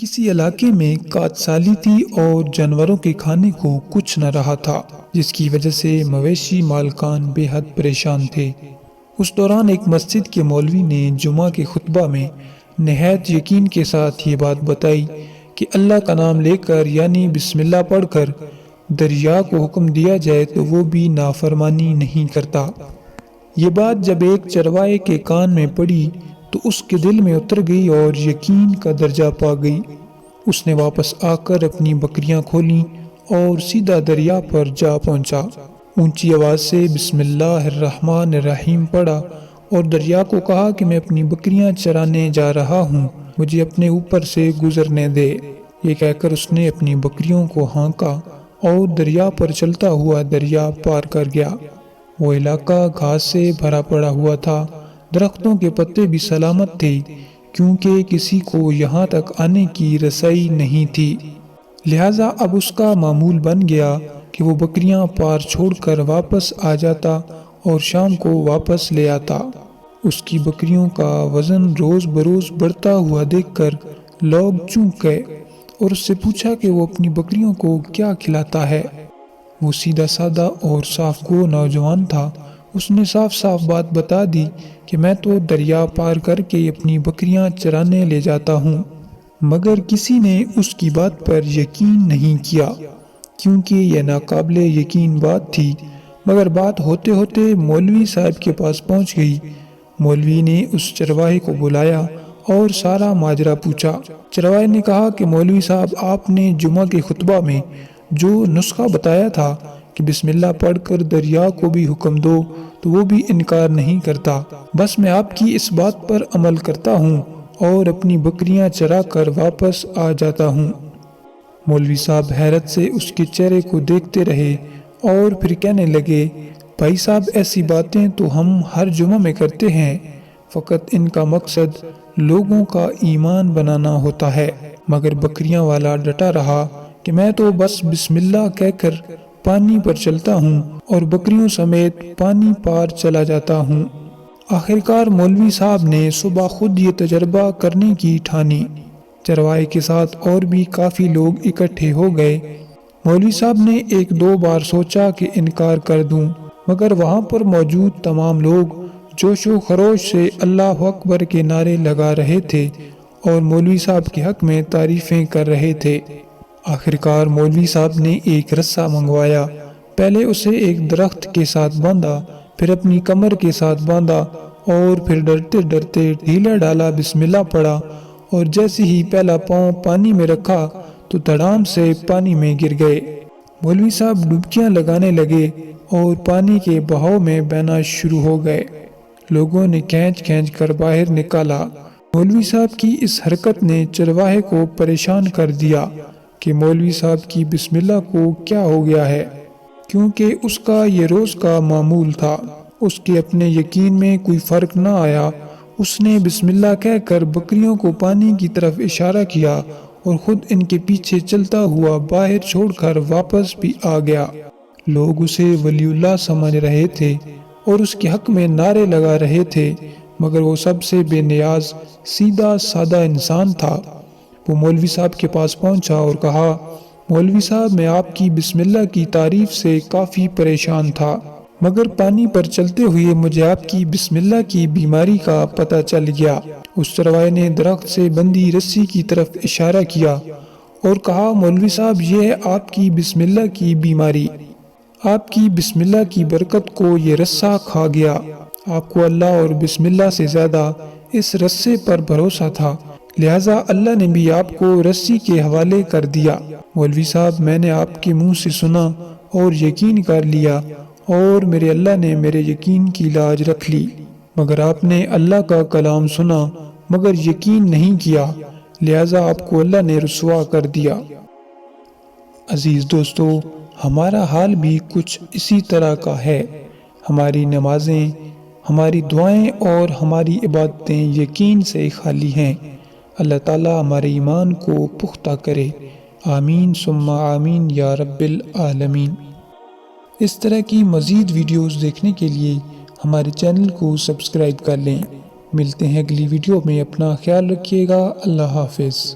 کسی علاقے میں کاٹ سالی تھی اور جانوروں کے کھانے کو کچھ نہ رہا تھا، جس کی وجہ سے مویشی مالکان بے حد پریشان تھے۔ اس دوران ایک مسجد کے مولوی نے جمعہ کے خطبہ میں نہایت یقین کے ساتھ یہ بات بتائی کہ اللہ کا نام لے کر یعنی بسم اللہ پڑھ کر دریا کو حکم دیا جائے تو وہ بھی نافرمانی نہیں کرتا۔ یہ بات جب ایک چرواہے کے کان میں پڑی تو اس کے دل میں اتر گئی اور یقین کا درجہ پا گئی۔ اس نے واپس آ کر اپنی بکریاں کھولیں اور سیدھا دریا پر جا پہنچا۔ اونچی آواز سے بسم اللہ الرحمن الرحیم پڑھا اور دریا کو کہا کہ میں اپنی بکریاں چرانے جا رہا ہوں، مجھے اپنے اوپر سے گزرنے دے۔ یہ کہہ کر اس نے اپنی بکریوں کو ہانکا اور دریا پر چلتا ہوا دریا پار کر گیا۔ وہ علاقہ گھاس سے بھرا پڑا ہوا تھا، درختوں کے پتے بھی سلامت تھے کیونکہ کسی کو یہاں تک آنے کی رسائی نہیں تھی۔ لہٰذا اب اس کا معمول بن گیا کہ وہ بکریاں پار چھوڑ کر واپس آ جاتا اور شام کو واپس لے آتا۔ اس کی بکریوں کا وزن روز بروز بڑھتا ہوا دیکھ کر لوگ چونک گئے اور اس سے پوچھا کہ وہ اپنی بکریوں کو کیا کھلاتا ہے۔ وہ سیدھا سادہ اور صاف گو نوجوان تھا۔ اس نے صاف صاف بات بتا دی کہ میں تو دریا پار کر کے اپنی بکریاں چرانے لے جاتا ہوں، مگر کسی نے اس کی بات پر یقین نہیں کیا کیونکہ یہ ناقابل یقین بات تھی۔ مگر بات ہوتے ہوتے مولوی صاحب کے پاس پہنچ گئی۔ مولوی نے اس چرواہے کو بلایا اور سارا ماجرا پوچھا۔ چرواہے نے کہا کہ مولوی صاحب، آپ نے جمعہ کے خطبہ میں جو نسخہ بتایا تھا کہ بسم اللہ پڑھ کر دریا کو بھی حکم دو تو وہ بھی انکار نہیں کرتا، بس میں آپ کی اس بات پر عمل کرتا ہوں اور اپنی بکریاں چرا کر واپس آ جاتا ہوں۔ مولوی صاحب حیرت سے اس کے چہرے کو دیکھتے رہے اور پھر کہنے لگے، بھائی صاحب، ایسی باتیں تو ہم ہر جمعہ میں کرتے ہیں، فقط ان کا مقصد لوگوں کا ایمان بنانا ہوتا ہے۔ مگر بکریاں والا ڈٹا رہا کہ میں تو بس بسم اللہ کہہ کر پانی پر چلتا ہوں اور بکریوں سمیت پانی پار چلا جاتا ہوں۔ آخرکار مولوی صاحب نے صبح خود یہ تجربہ کرنے کی ٹھانی۔ چرواہے کے ساتھ اور بھی کافی لوگ اکٹھے ہو گئے۔ مولوی صاحب نے ایک دو بار سوچا کہ انکار کر دوں، مگر وہاں پر موجود تمام لوگ جوش و خروش سے اللہ اکبر کے نعرے لگا رہے تھے اور مولوی صاحب کے حق میں تعریفیں کر رہے تھے۔ آخرکار مولوی صاحب نے ایک رسہ منگوایا، پہلے اسے ایک درخت کے ساتھ باندھا، پھر اپنی کمر کے ساتھ باندھا اور پھر ڈرتے ڈرتے ڈھیلا ڈالا بسم اللہ پڑھا اور جیسے ہی پہلا پاؤں پانی میں رکھا تو دھڑام سے پانی میں گر گئے۔ مولوی صاحب ڈبکیاں لگانے لگے اور پانی کے بہاؤ میں بہنا شروع ہو گئے۔ لوگوں نے کھینچ کھینچ کر باہر نکالا۔ مولوی صاحب کی اس حرکت نے چرواہے کو پریشان کر دیا کہ مولوی صاحب کی بسم اللہ کو کیا ہو گیا ہے، کیونکہ اس کا یہ روز کا معمول تھا۔ اس کے اپنے یقین میں کوئی فرق نہ آیا۔ اس نے بسم اللہ کہہ کر بکریوں کو پانی کی طرف اشارہ کیا اور خود ان کے پیچھے چلتا ہوا باہر چھوڑ کر واپس بھی آ گیا۔ لوگ اسے ولی اللہ سمجھ رہے تھے اور اس کے حق میں نعرے لگا رہے تھے، مگر وہ سب سے بے نیاز سیدھا سادہ انسان تھا۔ وہ مولوی صاحب کے پاس پہنچا اور کہا، مولوی صاحب، میں آپ کی بسم اللہ کی تعریف سے کافی پریشان تھا، مگر پانی پر چلتے ہوئے مجھے آپ کی بسم اللہ کی بیماری کا پتہ چل گیا۔ اس چرواہے نے درخت سے بندھی رسی کی طرف اشارہ کیا اور کہا، مولوی صاحب، یہ ہے آپ کی بسم اللہ کی بیماری۔ آپ کی بسم اللہ کی برکت کو یہ رسہ کھا گیا۔ آپ کو اللہ اور بسم اللہ سے زیادہ اس رسے پر بھروسہ تھا، لہٰذا اللہ نے بھی آپ کو رسی کے حوالے کر دیا۔ مولوی صاحب، میں نے آپ کے منہ سے سنا اور یقین کر لیا اور میرے اللہ نے میرے یقین کی لاج رکھ لی، مگر آپ نے اللہ کا کلام سنا مگر یقین نہیں کیا، لہٰذا آپ کو اللہ نے رسوا کر دیا۔ عزیز دوستو، ہمارا حال بھی کچھ اسی طرح کا ہے۔ ہماری نمازیں، ہماری دعائیں اور ہماری عبادتیں یقین سے خالی ہیں۔ اللہ تعالیٰ ہمارے ایمان کو پختہ کرے۔ آمین ثم آمین یا رب العالمین۔ اس طرح کی مزید ویڈیوز دیکھنے کے لیے ہمارے چینل کو سبسکرائب کر لیں۔ ملتے ہیں اگلی ویڈیو میں، اپنا خیال رکھیے گا۔ اللہ حافظ۔